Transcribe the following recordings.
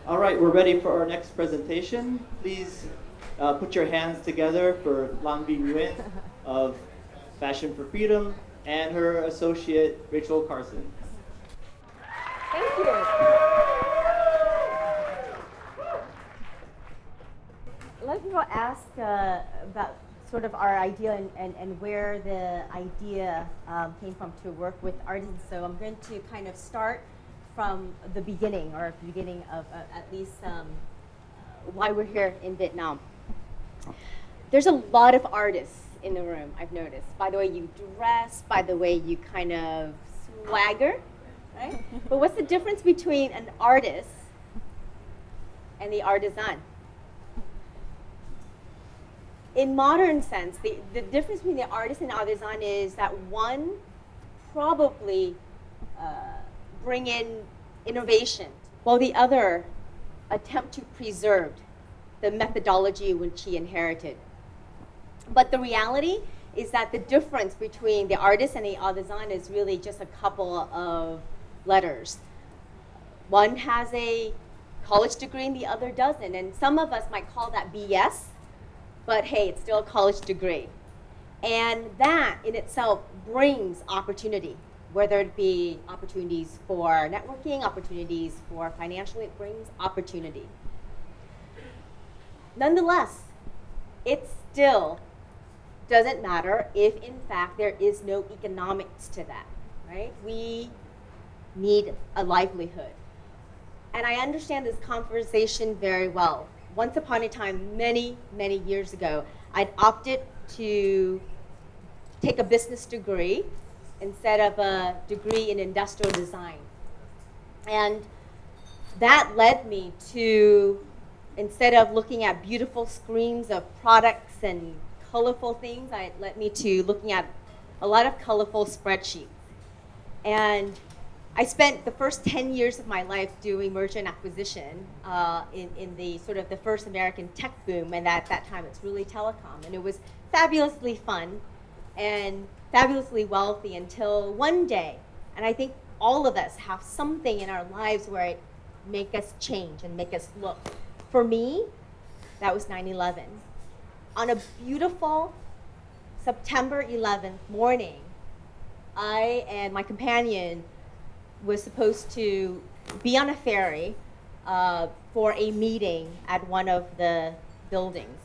All right, we're ready for our next presentation. Please put your hands together for Nguyen of Fashion for Freedom and her associate, Rachael Carson. Thank you. A lot of people ask about sort of our idea and where the idea came from to work with artisans. So I'm going to kind of start from the beginning, or the beginning of at least why we're here in Vietnam. There's a lot of artists in the room, I've noticed. By the way you dress, by the way you kind of swagger, right? But what's the difference between an artist and the artisan? In modern sense, the difference between the artist and the artisan is that one probably bring in innovation, while the other attempt to preserve the methodology which he inherited. But the reality is that the difference between the artist and the artisan is really just a couple of letters. One has a college degree and the other doesn't, and some of us might call that BS, but hey, it's still a college degree. And that in itself brings opportunity, whether it be opportunities for networking, opportunities for financial, it brings opportunity. Nonetheless, it still doesn't matter if in fact there is no economics to that, right? We need a livelihood. And I understand this conversation very well. Once upon a time, many, many years ago, I'd opted to take a business degree instead of a degree in industrial design. And that led me to, instead of looking at beautiful screens of products and colorful things, it led me to looking at a lot of colorful spreadsheets. And I spent the first 10 years of my life doing merger and acquisition in the sort of the first American tech boom, and at that time it's really telecom. And it was fabulously fun and fabulously wealthy until one day, and I think all of us have something in our lives where it make us change and make us look. For me, that was 9/11. On a beautiful September 11th morning, I and my companion was supposed to be on a ferry for a meeting at one of the buildings.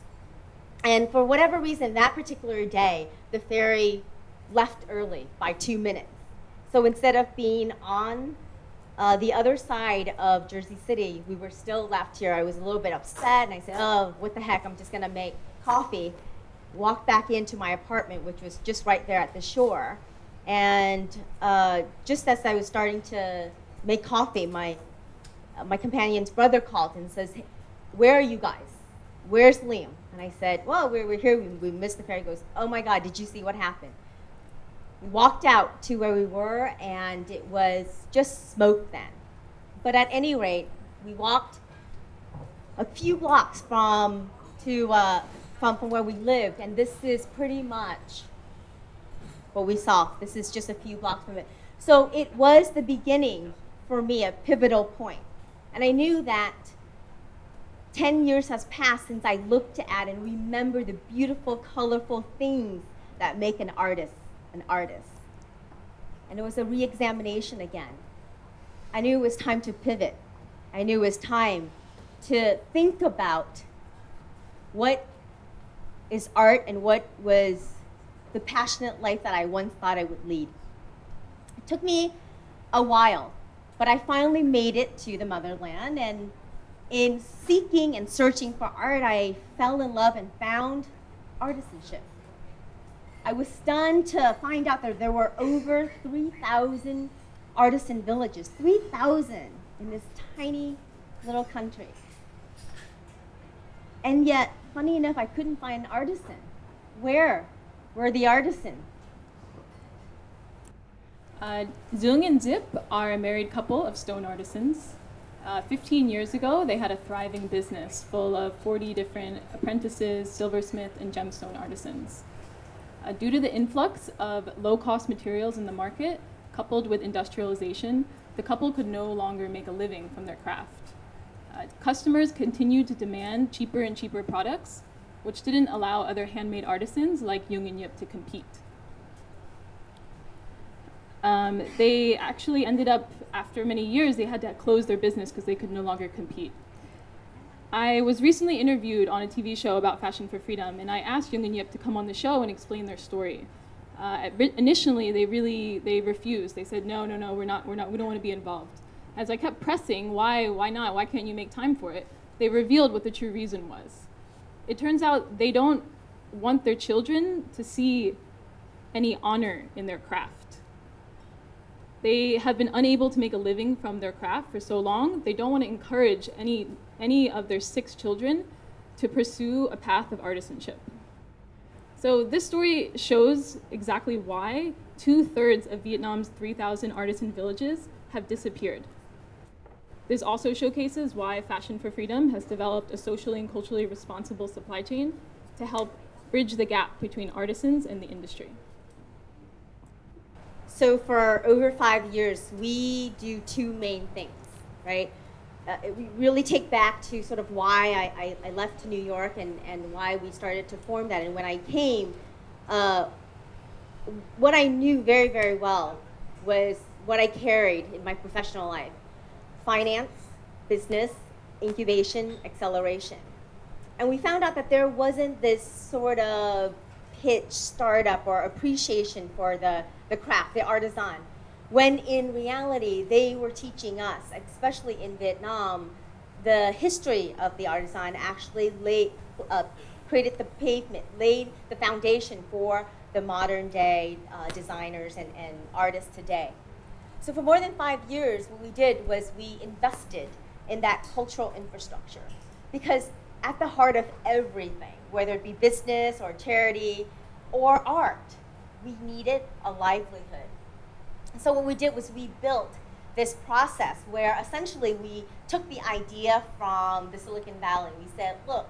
And for whatever reason, that particular day, the ferry left early by 2 minutes. So instead of being on the other side of Jersey City, we were still left here. I was a little bit upset, and I said, oh, what the heck, I'm just gonna make coffee. Walked back into my apartment, which was just right there at the shore. And just as I was starting to make coffee, my companion's brother called and says, hey, where are you guys? Where's Liam? And I said, well, we're here, we missed the ferry. He goes, oh my God, did you see what happened? We walked out to where we were, and it was just smoke then. But at any rate, we walked a few blocks from where we lived, and this is pretty much what we saw. This is just a few blocks from it. So it was the beginning for me, a pivotal point. And I knew that 10 years has passed since I looked at and remember the beautiful, colorful things that make an artist an artist. And it was a re-examination again. I knew it was time to pivot. I knew it was time to think about what is art and what was the passionate life that I once thought I would lead. It took me a while, but I finally made it to the motherland, and in seeking and searching for art, I fell in love and found artisanship. I was stunned to find out that there were over 3,000 artisan villages, 3,000 in this tiny little country. And yet, funny enough, I couldn't find an artisan. Where were the artisans? Zung and Zip are a married couple of stone artisans. 15 years ago, they had a thriving business full of 40 different apprentices, silversmith, and gemstone artisans. Due to the influx of low-cost materials in the market, coupled with industrialization, the couple could no longer make a living from their craft. Customers continued to demand cheaper and cheaper products, which didn't allow other handmade artisans like Nguyen to compete. They actually ended up, after many years, they had to close their business because they could no longer compete. I was recently interviewed on a TV show about Fashion for Freedom, and I asked Nguyen to come on the show and explain their story. Initially, they refused. They said, no, we don't want to be involved. As I kept pressing, why not? Why can't you make time for it? They revealed what the true reason was. It turns out they don't want their children to see any honor in their craft. They have been unable to make a living from their craft for so long, they don't want to encourage any of their 6 children to pursue a path of artisanship. So this story shows exactly why 2/3 of Vietnam's 3,000 artisan villages have disappeared. This also showcases why Fashion for Freedom has developed a socially and culturally responsible supply chain to help bridge the gap between artisans and the industry. So for over 5 years, we do 2 main things, right? We really take back to sort of why I left to New York and why we started to form that. And when I came, what I knew very, very well was what I carried in my professional life: finance, business, incubation, acceleration. And we found out that there wasn't this sort of pitch, startup, or appreciation for the craft, the artisan, when in reality they were teaching us, especially in Vietnam, the history of the artisan actually created the pavement, laid the foundation for the modern day designers and artists today. So for more than 5 years, what we did was we invested in that cultural infrastructure, because at the heart of everything, whether it be business or charity or art, we needed a livelihood. So what we did was we built this process where essentially we took the idea from the Silicon Valley. We said, look,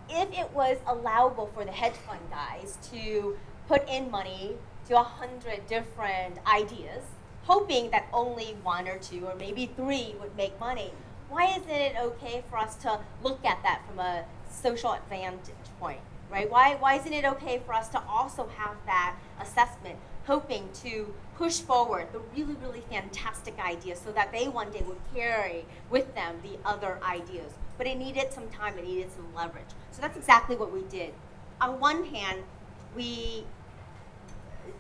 if it was allowable for the hedge fund guys to put in money to 100 different ideas, hoping that only 1 or 2 or maybe 3 would make money, why isn't it okay for us to look at that from a social advantage point, right? Why isn't it okay for us to also have that assessment, hoping to push forward the really, really fantastic ideas so that they one day would carry with them the other ideas? But it needed some time, it needed some leverage. So that's exactly what we did. On one hand,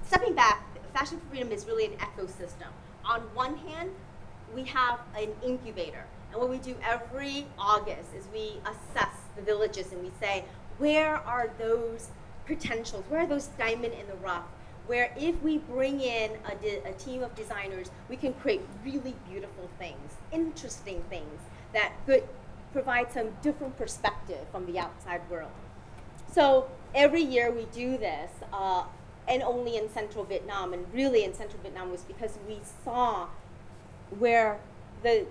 stepping back, Fashion for Freedom is really an ecosystem. On one hand, we have an incubator. And what we do every August is we assess the villages and we say, where are those potentials? Where are those diamonds in the rough? Where if we bring in a team of designers, we can create really beautiful things, interesting things that could provide some different perspective from the outside world. So every year we do this, and only in central Vietnam, and really in central Vietnam was because we saw where the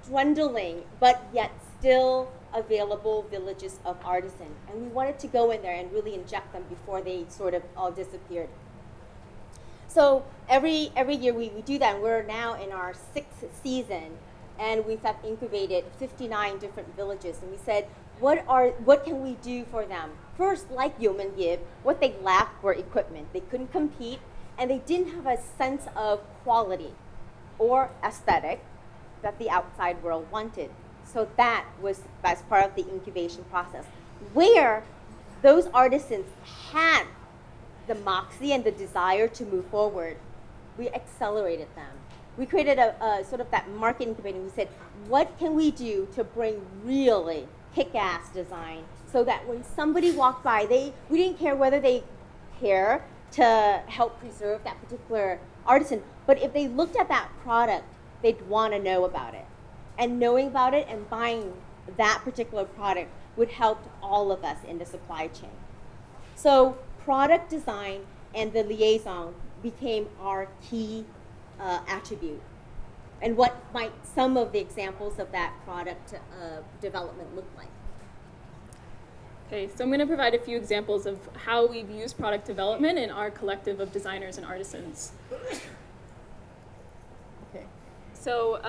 dwindling but yet still available villages of artisans, and we wanted to go in there and really inject them before they sort of all disappeared. So every year we do that, and we're now in our 6th season, and we've incubated 59 different villages, and we said, what can we do for them? First, like Yeoman Give, what they lacked were equipment. They couldn't compete, and they didn't have a sense of quality or aesthetic that the outside world wanted. So that was as part of the incubation process, where those artisans had the moxie and the desire to move forward. We accelerated them. We created a sort of that market incubator. We said, what can we do to bring really kick-ass design so that when somebody walked by, we didn't care whether they care to help preserve that particular artisan, but if they looked at that product, they'd want to know about it. And knowing about it and buying that particular product would help all of us in the supply chain. So product design and the liaison became our key attribute. And what might some of the examples of that product development look like? Okay, so I'm going to provide a few examples of how we've used product development in our collective of designers and artisans. Okay. So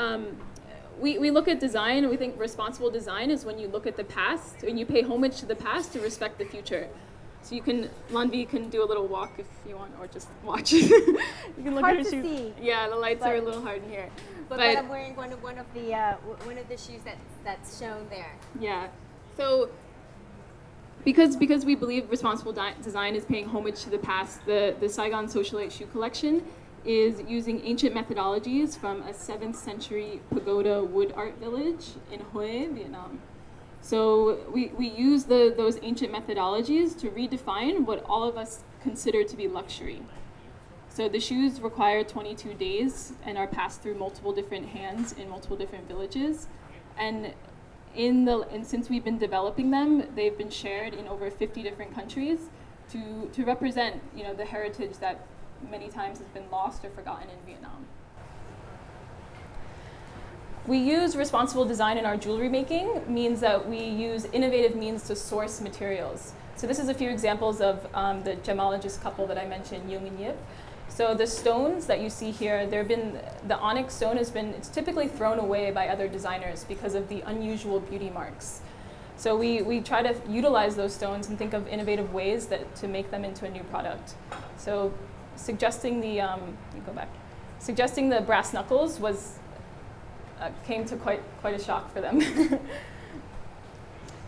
we look at design, we think responsible design is when you look at the past and you pay homage to the past to respect the future. So you can, Lanvi can do a little walk if you want, or just watch. You can look Hard at her to shoes. see, Yeah, the lights are a little hard in here. but I'm wearing one of the shoes that's shown there. Yeah. So because we believe responsible design is paying homage to the past, the Saigon Socialite shoe collection is using ancient methodologies from a 7th century pagoda wood art village in Hue, Vietnam. So we use those ancient methodologies to redefine what all of us consider to be luxury. So the shoes require 22 days and are passed through multiple different hands in multiple different villages. And since we've been developing them, they've been shared in over 50 different countries to represent, the heritage that many times has been lost or forgotten in Vietnam. We use responsible design in our jewelry making, means that we use innovative means to source materials. So this is a few examples of the gemologist couple that I mentioned, Nguyen and Yip. So the stones that you see here, the onyx stone it's typically thrown away by other designers because of the unusual beauty marks. So we try to utilize those stones and think of innovative ways to make them into a new product. So suggesting the brass knuckles came to quite a shock for them.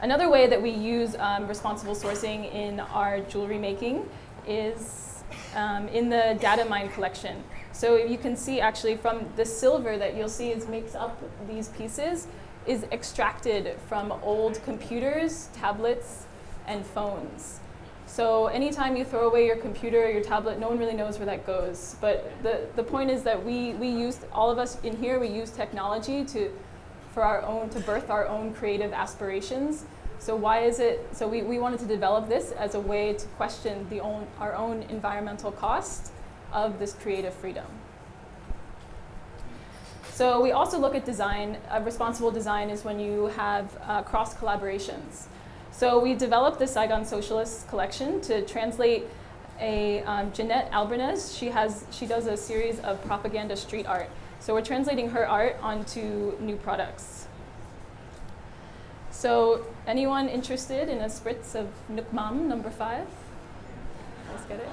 Another way that we use responsible sourcing in our jewelry making is in the data mine collection. So you can see actually from the silver that you'll see makes up these pieces is extracted from old computers, tablets, and phones. So anytime you throw away your computer or your tablet, no one really knows where that goes. But the point is that all of us in here, we use technology to birth our own creative aspirations. So we wanted to develop this as a way to question our own environmental cost of this creative freedom. So we also look at design. Responsible design is when you have cross collaborations. So we developed the Saigon Socialist collection to translate Jeanette Albanese. She does a series of propaganda street art. So we're translating her art onto new products. So anyone interested in a spritz of Nuc Mam number 5? Let's get it.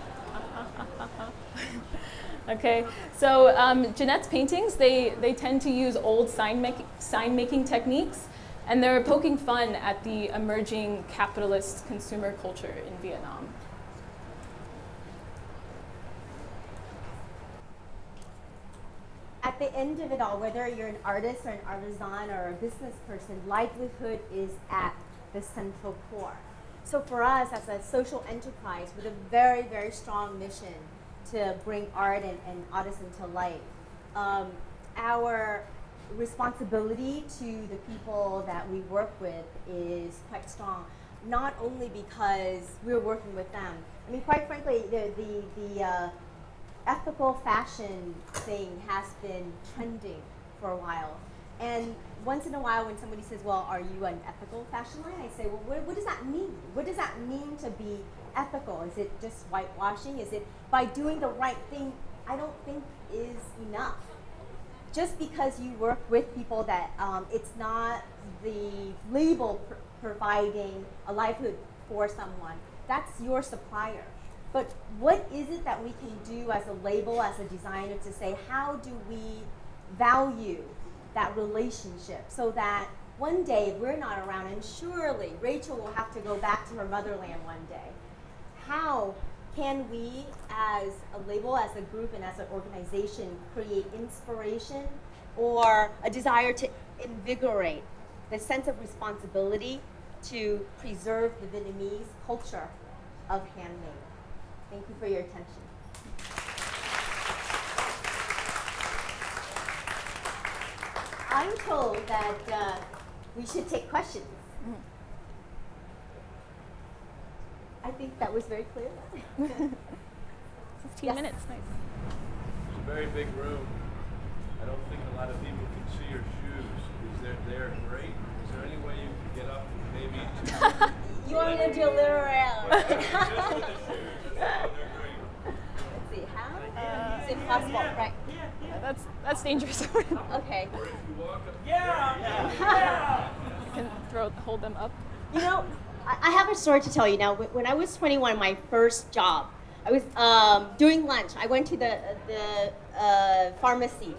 Okay, so Jeanette's paintings, they tend to use old sign making techniques, and they're poking fun at the emerging capitalist consumer culture in Vietnam. At the end of it all, whether you're an artist or an artisan or a business person, livelihood is at the central core. So for us as a social enterprise with a very, very strong mission to bring art and artisan to light, our responsibility to the people that we work with is quite strong, not only because we're working with them. I mean, quite frankly, the ethical fashion thing has been trending for a while. And once in a while when somebody says, well, are you an ethical fashion line? I say, well, what does that mean? What does that mean to be ethical? Is it just whitewashing? Is it by doing the right thing? I don't think is enough. Just because you work with people that it's not the label providing a livelihood for someone, that's your supplier. But what is it that we can do as a label, as a designer, to say, how do we value that relationship so that one day we're not around, and surely Rachel will have to go back to her motherland one day. How can we, as a label, as a group, and as an organization, create inspiration or a desire to invigorate the sense of responsibility to preserve the Vietnamese culture of handmade? Thank you for your attention. I'm told that we should take questions. I think that was very clear. 15 Yes. minutes, nice. It's a very big room. I don't think a lot of people can see your shoes. They're great. Is there any way you could get up and maybe You want me to do a little round? just with the shoes? They're great. Let's see, how? It's impossible, right? That's dangerous. Okay. Or if you walk up. You can hold them up. You know, I have a story to tell you. Now, when I was 21, my first job, I was doing lunch. I went to the pharmacy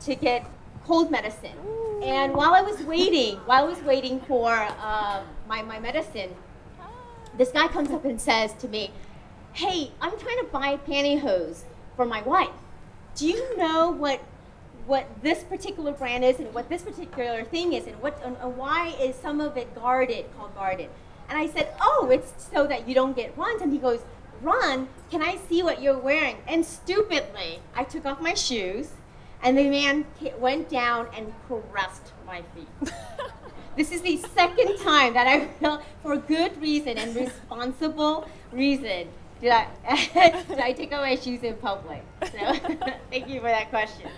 to get cold medicine. And while I was waiting for my medicine, this guy comes up and says to me, "Hey, I'm trying to buy pantyhose for my wife. Do you know what this particular brand is and what this particular thing is and why is some of it called guarded?" And I said, "Oh, it's so that you don't get runs." And he goes, "Run? Can I see what you're wearing?" And stupidly, I took off my shoes, and the man went down and caressed my feet. This is the second time that I felt, for good reason and responsible reason, did I take off my shoes in public. So thank you for that question.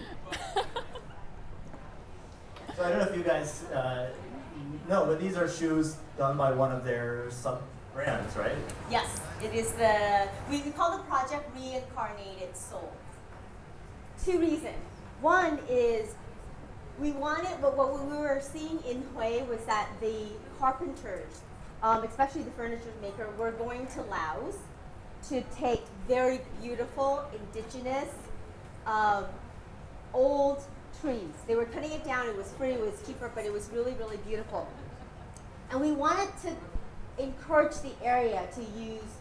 So I don't know if you guys know, but these are shoes done by one of their sub-brands, right? Yes, it is we call the project Reincarnated Soul. Two reasons. One is we wanted, but what we were seeing in Hue was that the carpenters, especially the furniture maker, were going to Laos to take very beautiful, indigenous, old trees. They were cutting it down. It was free. It was cheaper, but it was really, really beautiful. And we wanted to encourage the area to use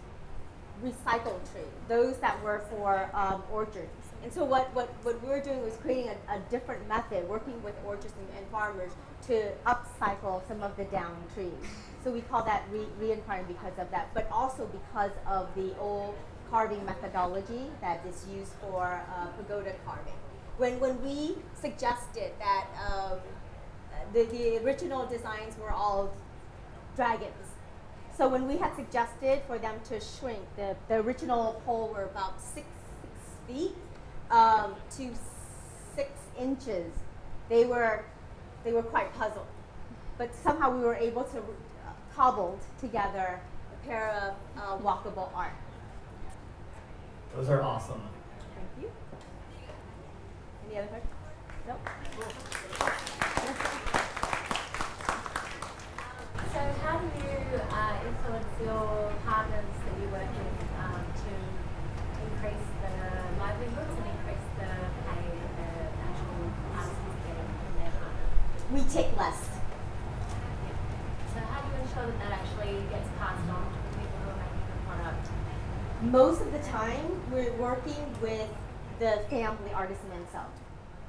recycled trees, those that were for orchards. And so what we were doing was creating a different method, working with orchards and farmers to upcycle some of the downed trees. So we call that reincarnated because of that, but also because of the old carving methodology that is used for pagoda carving. When we suggested that the original designs were all dragons, so when we had suggested for them to shrink, the original pole were about 6 feet to 6 inches, they were quite puzzled. But somehow we were able to cobble together a pair of walkable art. Those are awesome. Thank you. Any other questions? Nope. So how do you influence your partners that you work with to increase the livelihoods and increase the pay that the actual artisans get from their partner? We take less. So how do you ensure that actually gets passed on to the people who are making the product? Most of the time, we're working with the family artisan themselves.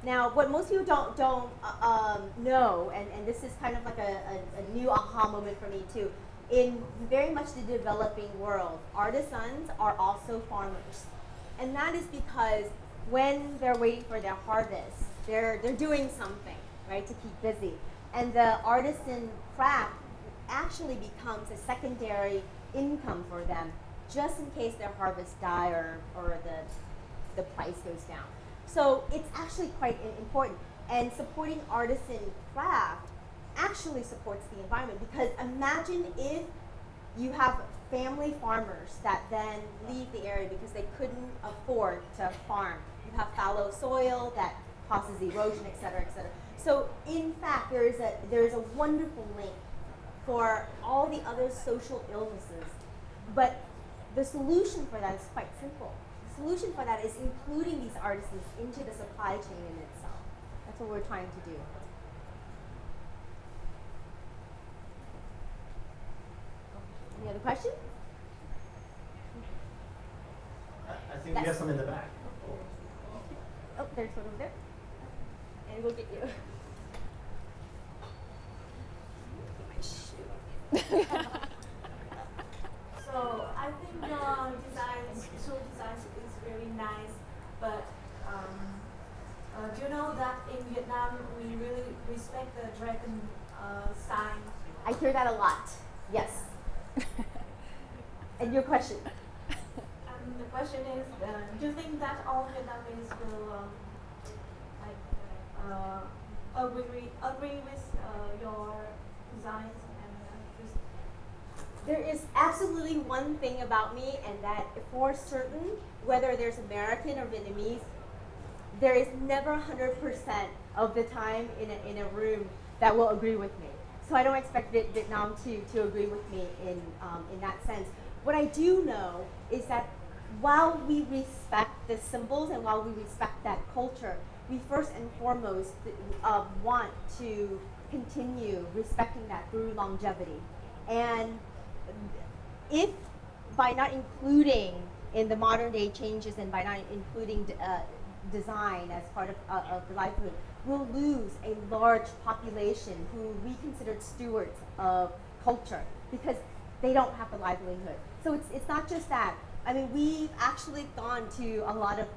Now, what most people don't know, and this is kind of like a new aha moment for me too, in very much the developing world, artisans are also farmers. And that is because when they're waiting for their harvest, they're doing something, right, to keep busy. And the artisan craft actually becomes a secondary income for them, just in case their harvests die or the price goes down. So it's actually quite important. And supporting artisan craft actually supports the environment, because imagine if you have family farmers that then leave the area because they couldn't afford to farm. You have fallow soil that causes erosion, et cetera, et cetera. So in fact, there is a wonderful link for all the other social illnesses. But the solution for that is quite simple. The solution for that is including these artisans into the supply chain in itself. That's what we're trying to do. Any other questions? I think we have some in the back. Oh, there's one over there. And we'll get you. So I think visual design is very nice, but do you know that in Vietnam we really respect the dragon sign? I hear that a lot. Yes. And your question? The question is, do you think that all Vietnamese will agree with your designs? There is absolutely one thing about me, and that for certain, whether there's American or Vietnamese, there is never 100% of the time in a room that will agree with me. So I don't expect Vietnam to agree with me in that sense. What I do know is that while we respect the symbols and while we respect that culture, we first and foremost want to continue respecting that through longevity. And if by not including in the modern day changes and by not including design as part of the livelihood, we'll lose a large population who we considered stewards of culture because they don't have the livelihood. So it's not just that. I mean, we've actually gone to a lot of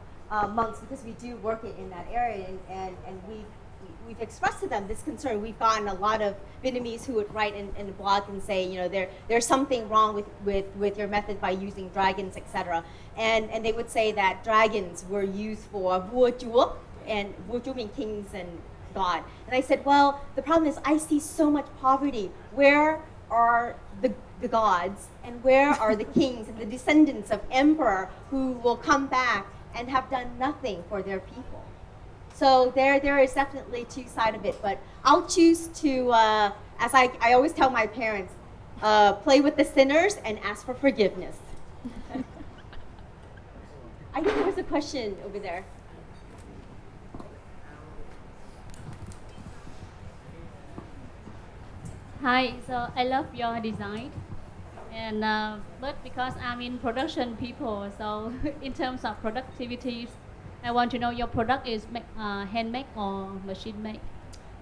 monks because we do work in that area, and we've expressed to them this concern. We've gotten a lot of Vietnamese who would write in the blog and say, you know, there's something wrong with your method by using dragons, etc. And they would say that dragons were used for vua chúa, and vua chúa mean kings and God. And I said, well, the problem is I see so much poverty. Where are the gods, and where are the kings and the descendants of emperor who will come back and have done nothing for their people? So there is definitely two sides of it, but I'll choose to, as I always tell my parents, play with the sinners and ask for forgiveness. I think there was a question over there. Hi, so I love your design, and but because I'm in production people, so in terms of productivity, I want to know your product is handmade or machine made?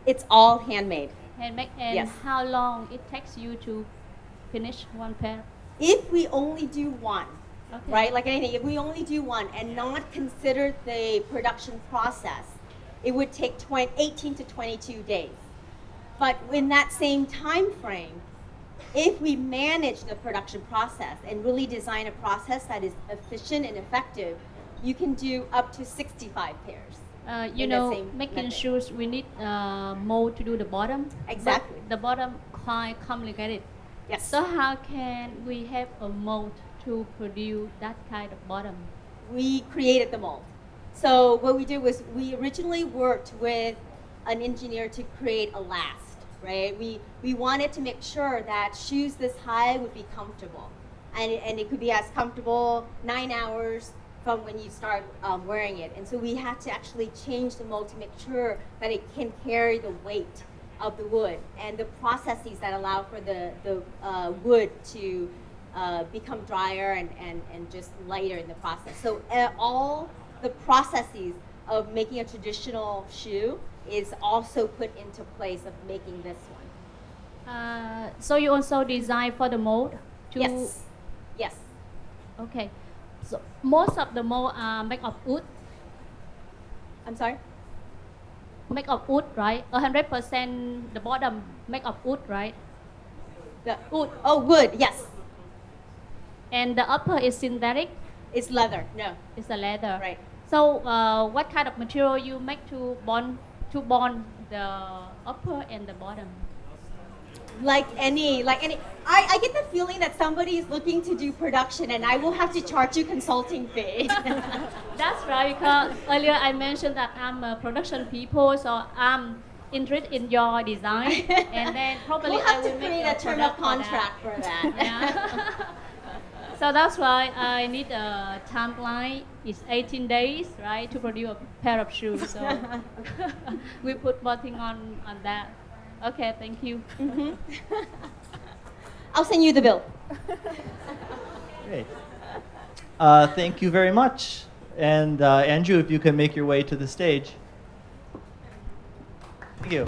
It's all handmade. Handmade, and Yes. how long it takes you to finish one pair? If we only do one, Okay. right, like anything, if we only do one and not consider the production process, it would take 18 to 22 days. But in that same time frame, if we manage the production process and really design a process that is efficient and effective, you can do up to 65 pairs. You in the know, same making method. shoes, we need mold to do the bottom. Exactly. But the bottom quite complicated. Yes. So how can we have a mold to produce that kind of bottom? We created the mold. So what we did was we originally worked with an engineer to create a last, right? We wanted to make sure that shoes this high would be comfortable. And it could be as comfortable 9 hours from when you start wearing it. And so we had to actually change the mold to make sure that it can carry the weight of the wood and the processes that allow for the wood to become drier and just lighter in the process. So all the processes of making a traditional shoe is also put into place of making this one. So you also design for the mold? To Yes. Yes. Okay. So most of the mold are made of wood. I'm sorry? Made of wood, right? 100% the bottom made of wood, right? The wood. Oh, wood. Yes. And the upper is synthetic. It's leather. No. It's a leather. Right. So what kind of material you make to bond the upper and the bottom? Like any, I get the feeling that somebody is looking to do production and I will have to charge you consulting fee. That's right, because earlier I mentioned that I'm a production people, so I'm interested in your design, and then probably We'll have I to will create make a term of product for that. contract for that. Yeah. So that's why I need a timeline. It's 18 days, right, to produce a pair of shoes. So we put more thing on that. Okay, thank you. Mhm. I'll send you the bill. Great. Thank you very much. And Andrew, if you can make your way to the stage. Thank you.